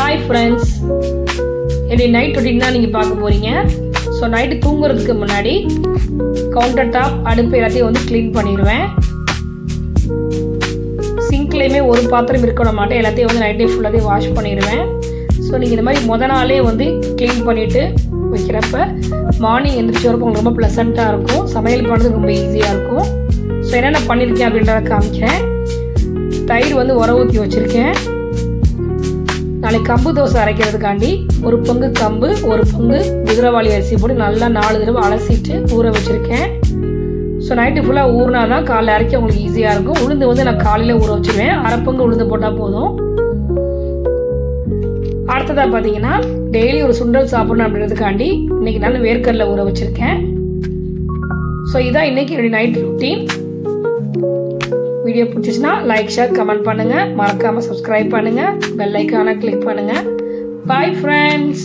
Hi friends, என்னுடைய night routine தான் நீங்கள் பார்க்க போகிறீங்க. ஸோ நைட்டு தூங்குறதுக்கு முன்னாடி கவுண்டர் டாப் அடுப்பு எல்லாத்தையும் வந்து க்ளீன் பண்ணிடுவேன். சிங்க்லேயுமே ஒரு பாத்திரம் இருக்க விட மாட்டேன், எல்லாத்தையும் வந்து நைட்டே ஃபுல்லாகவே வாஷ் பண்ணிடுவேன். ஸோ நீங்கள் இந்த மாதிரி மொதல் நாளே வந்து க்ளீன் பண்ணிவிட்டு வைக்கிறப்ப மார்னிங் எந்திரிச்சு வரப்போ உங்களுக்கு ரொம்ப ப்ளசண்ட்டாக இருக்கும், சமையல் பண்ணுறதுக்கு ரொம்ப ஈஸியாக இருக்கும். ஸோ என்னென்ன பண்ணியிருக்கேன் அப்படின்றத காமிக்கிறேன். தயிர் வந்து உர ஊற்றி வச்சுருக்கேன். நாளைக்கு கம்பு தோசை அரைக்கிறதுக்காண்டி ஒரு பங்கு கம்பு, ஒரு பங்கு குதிரைவாளி அரிசி போட்டு நல்லா 4 தடவை அலசிட்டு ஊற வச்சுருக்கேன். ஸோ நைட்டு ஃபுல்லாக ஊறினா தான் காலைல அரைக்க உங்களுக்கு ஈஸியாக இருக்கும். உளுந்து வந்து நான் காலையில் ஊற வச்சுருவேன், அரை பங்கு உளுந்து போட்டால் போதும். அடுத்ததாக பார்த்தீங்கன்னா டெய்லி ஒரு சுண்டல் சாப்பிடணும் அப்படின்றதுக்காண்டி இன்றைக்கி நான் வேர்க்கடலை ஊற வச்சுருக்கேன். ஸோ இதான் இன்றைக்கி என்னுடைய நைட் ரொட்டீன். வீடியோ பிடிச்சிச்சுன்னா லைக், ஷேர், கமெண்ட் பண்ணுங்கள். மறக்காமல் சப்ஸ்கிரைப் பண்ணுங்கள். பெல் ஐக்கானை கிளிக் பண்ணுங்கள். Bye friends.